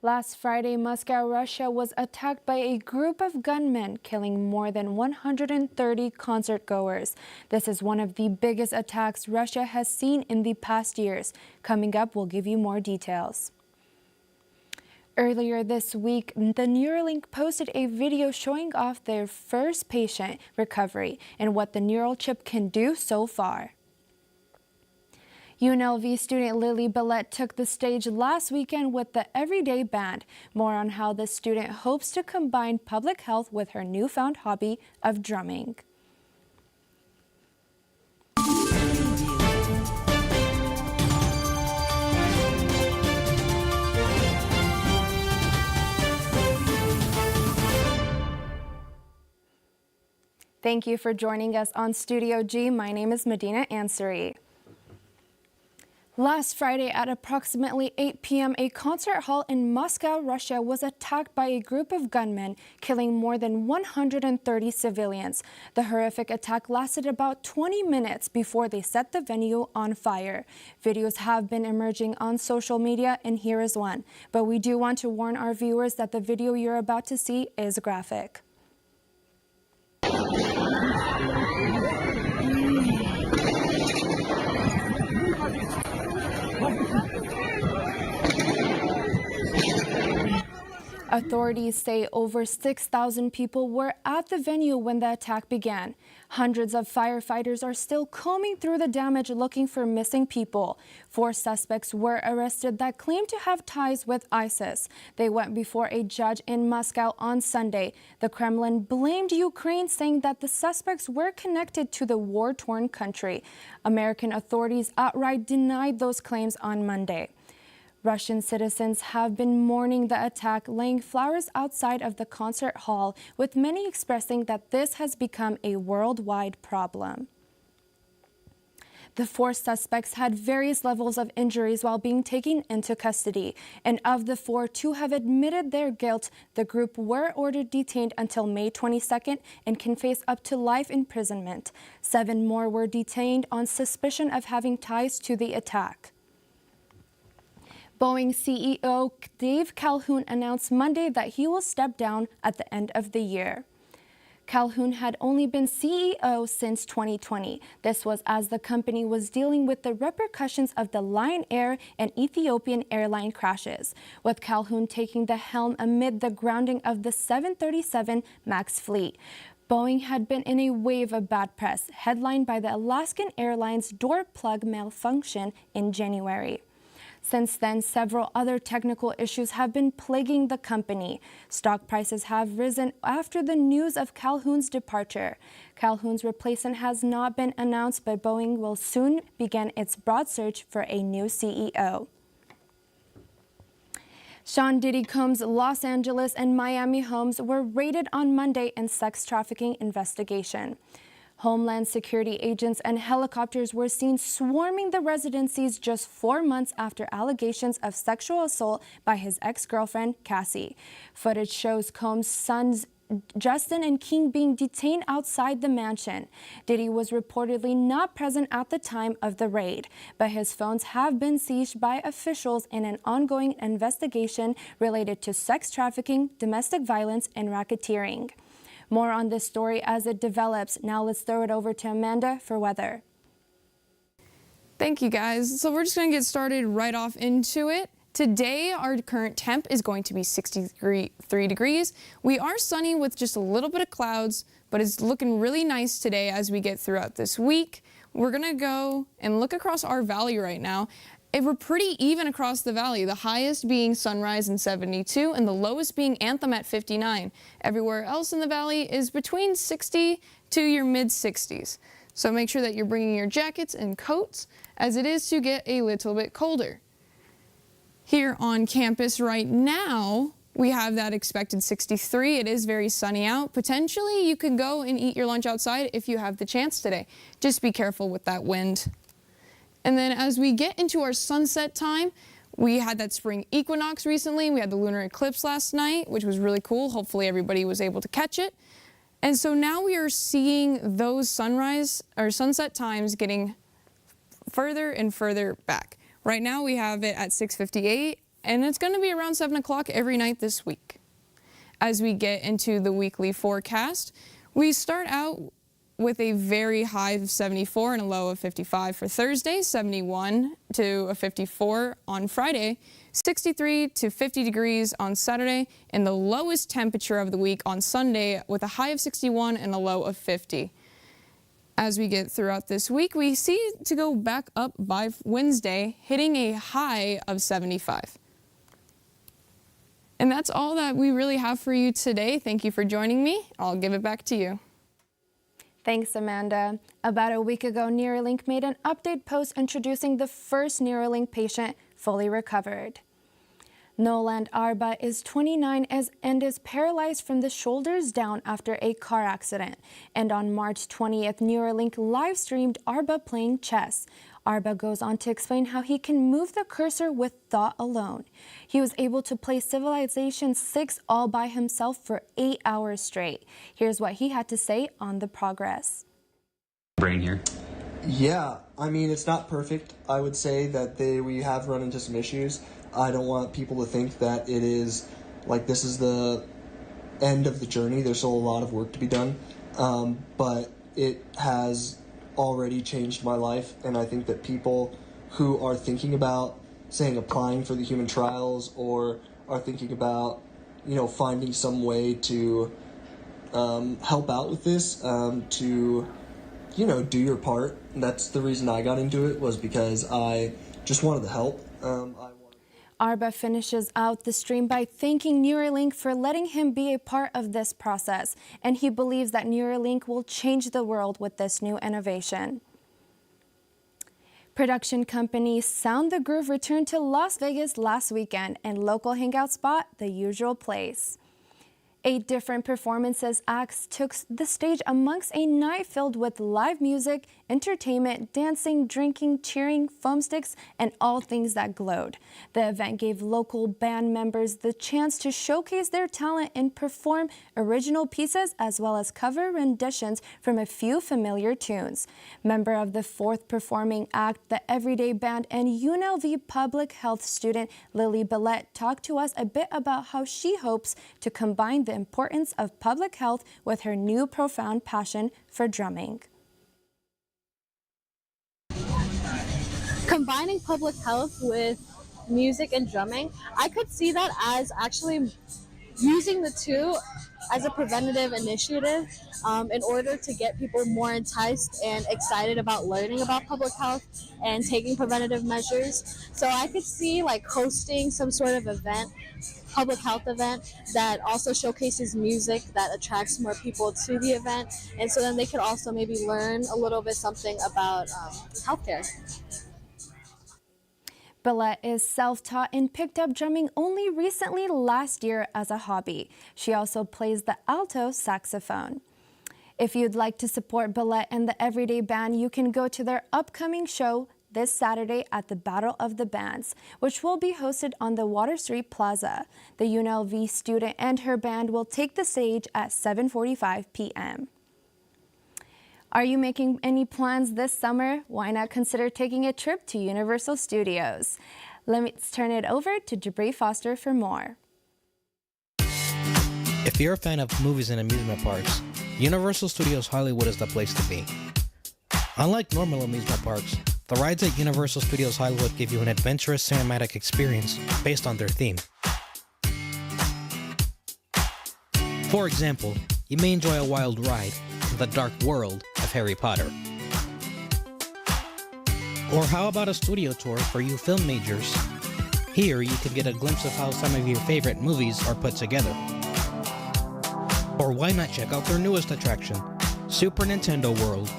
Last Friday, Moscow, Russia was attacked by a group of gunmen, killing more than 130 concertgoers. This is one of the biggest attacks Russia has seen in the past years. Coming up, we'll give you more details. Earlier this week, the Neuralink posted a video showing off their first patient recovery and what the neural chip can do so far. UNLV student Lily Billette took the stage last weekend with the Everyday Band. More on how the student hopes to combine public health with her newfound hobby of drumming. Thank you for joining us on Studio G. My name is Medina Ansari. Last Friday at approximately 8 p.m., a concert hall in Moscow, Russia was attacked by a group of gunmen, killing more than 130 civilians. The horrific attack lasted about 20 minutes before they set the venue on fire. Videos have been emerging on social media, and here is one. But we do want to warn our viewers that the video you're about to see is graphic. Authorities say over 6,000 people were at the venue when the attack began. Hundreds of firefighters are still combing through the damage looking for missing people. 4 suspects were arrested that claim to have ties with ISIS. They went before a judge in Moscow on Sunday. The Kremlin blamed Ukraine, saying that the suspects were connected to the war-torn country. American authorities outright denied those claims on Monday. Russian citizens have been mourning the attack, laying flowers outside of the concert hall, with many expressing that this has become a worldwide problem. The 4 suspects had various levels of injuries while being taken into custody, and of the 4, 2 have admitted their guilt. The group were ordered detained until May 22nd and can face up to life imprisonment. 7 more were detained on suspicion of having ties to the attack. Boeing CEO Dave Calhoun announced Monday that he will step down at the end of the year. Calhoun had only been CEO since 2020. This was as the company was dealing with the repercussions of the Lion Air and Ethiopian airline crashes, with Calhoun taking the helm amid the grounding of the 737 MAX fleet. Boeing had been in a wave of bad press, headlined by the Alaskan Airlines door plug malfunction in January. Since then, several other technical issues have been plaguing the company. Stock prices have risen after the news of Calhoun's departure. Calhoun's replacement has not been announced, but Boeing will soon begin its broad search for a new CEO. Sean Diddy Combs' Los Angeles and Miami homes were raided on Monday in sex trafficking investigation. Homeland Security agents and helicopters were seen swarming the residencies just 4 months after allegations of sexual assault by his ex-girlfriend, Cassie. Footage shows Combs' sons Justin and King being detained outside the mansion. Diddy was reportedly not present at the time of the raid, but his phones have been seized by officials in an ongoing investigation related to sex trafficking, domestic violence, and racketeering. More on this story as it develops. Now let's throw it over to Amanda for weather. Thank you, guys. So we're just going to get started right off into it. Today, our current temp is going to be 63 degrees. We are sunny with just a little bit of clouds, but it's looking really nice today as we get throughout this week. We're going to go and look across our valley right now. We're pretty even across the valley, the highest being Sunrise and 72 and the lowest being Anthem at 59. Everywhere else in the valley is between 60 to your mid-60s. So make sure that you're bringing your jackets and coats, as it is to get a little bit colder. Here on campus right now, we have that expected 63. It is very sunny out. Potentially you could go and eat your lunch outside if you have the chance today. Just be careful with that wind. And then as we get into our sunset time, we had that spring equinox recently. We had the lunar eclipse last night, which was really cool. Hopefully everybody was able to catch it. And so now we are seeing those sunrise or sunset times getting further and further back. Right now we have it at 6:58 and it's going to be around 7 o'clock every night this week. As we get into the weekly forecast, we start out with a very high of 74 and a low of 55 for Thursday, 71 to a 54 on Friday, 63 to 50 degrees on Saturday, and the lowest temperature of the week on Sunday with a high of 61 and a low of 50. As we get throughout this week, we see to go back up by Wednesday, hitting a high of 75. And that's all that we really have for you today. Thank you for joining me. I'll give it back to you. Thanks, Amanda. About a week ago, Neuralink made an update post introducing the first Neuralink patient fully recovered. Noland Arba is 29 and is paralyzed from the shoulders down after a car accident. And on March 20th, Neuralink live-streamed Arba playing chess. Arba goes on to explain how he can move the cursor with thought alone. He was able to play Civilization 6 all by himself for 8 hours straight. Here's what he had to say on the progress. Brain here. Yeah, I mean, it's not perfect. I would say that we have run into some issues. I don't want people to think that it is like this is the end of the journey. There's still a lot of work to be done, but it has already changed my life, and I think that people who are thinking about, saying, applying for the human trials, or are thinking about, finding some way to help out with this, to, do your part. And that's the reason I got into it, was because I just wanted to help. Arba finishes out the stream by thanking Neuralink for letting him be a part of this process, and he believes that Neuralink will change the world with this new innovation. Production company Sound the Groove returned to Las Vegas last weekend and local hangout spot, The Usual Place. 8 different performances acts took the stage amongst a night filled with live music, entertainment, dancing, drinking, cheering, foam sticks, and all things that glowed. The event gave local band members the chance to showcase their talent and perform original pieces as well as cover renditions from a few familiar tunes. Member of the 4th performing act, the Everyday Band, and UNLV Public Health student Lily Billette talked to us a bit about how she hopes to combine the importance of public health with her new profound passion for drumming. Combining public health with music and drumming, I could see that as actually using the two as a preventative initiative in order to get people more enticed and excited about learning about public health and taking preventative measures. So I could see like hosting some sort of event, public health event, that also showcases music that attracts more people to the event, and so then they could also maybe learn a little bit something about healthcare. Billette is self-taught and picked up drumming only recently last year as a hobby. She also plays the alto saxophone. If you'd like to support Billette and the Everyday Band, you can go to their upcoming show this Saturday at the Battle of the Bands, which will be hosted on the Water Street Plaza. The UNLV student and her band will take the stage at 7:45 p.m. Are you making any plans this summer? Why not consider taking a trip to Universal Studios? Let's turn it over to Jabri Foster for more. If you're a fan of movies and amusement parks, Universal Studios Hollywood is the place to be. Unlike normal amusement parks, the rides at Universal Studios Hollywood give you an adventurous cinematic experience based on their theme. For example, you may enjoy a wild ride in the dark world of Harry Potter. Or how about a studio tour for you film majors? Here you can get a glimpse of how some of your favorite movies are put together. Or why not check out their newest attraction, Super Nintendo World.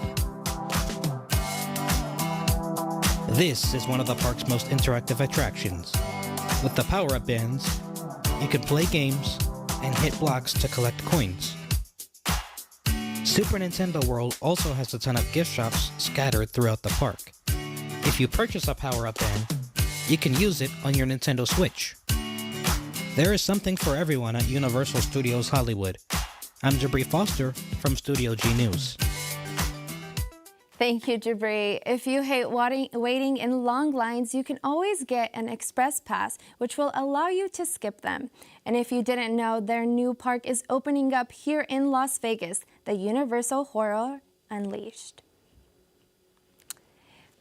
This is one of the park's most interactive attractions. With the power-up bands, you can play games and hit blocks to collect coins. Super Nintendo World also has a ton of gift shops scattered throughout the park. If you purchase a power-up band, you can use it on your Nintendo Switch. There is something for everyone at Universal Studios Hollywood. I'm Jabri Foster from Studio G News. Thank you, Jabri. If you hate waiting in long lines, you can always get an express pass, which will allow you to skip them. And if you didn't know, their new park is opening up here in Las Vegas, the Universal Horror Unleashed.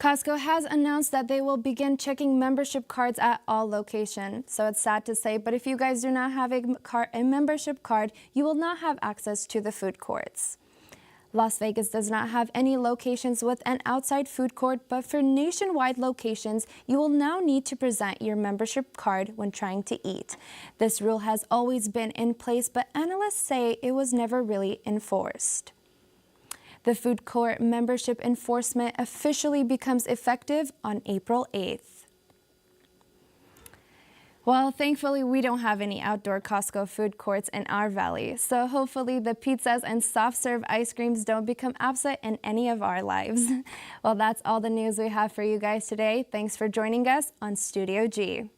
Costco has announced that they will begin checking membership cards at all locations. So it's sad to say, but if you guys do not have a membership card, you will not have access to the food courts. Las Vegas does not have any locations with an outside food court, but for nationwide locations, you will now need to present your membership card when trying to eat. This rule has always been in place, but analysts say it was never really enforced. The food court membership enforcement officially becomes effective on April 8th. Well, thankfully, we don't have any outdoor Costco food courts in our valley, so hopefully the pizzas and soft-serve ice creams don't become absent in any of our lives. Well, that's all the news we have for you guys today. Thanks for joining us on Studio G.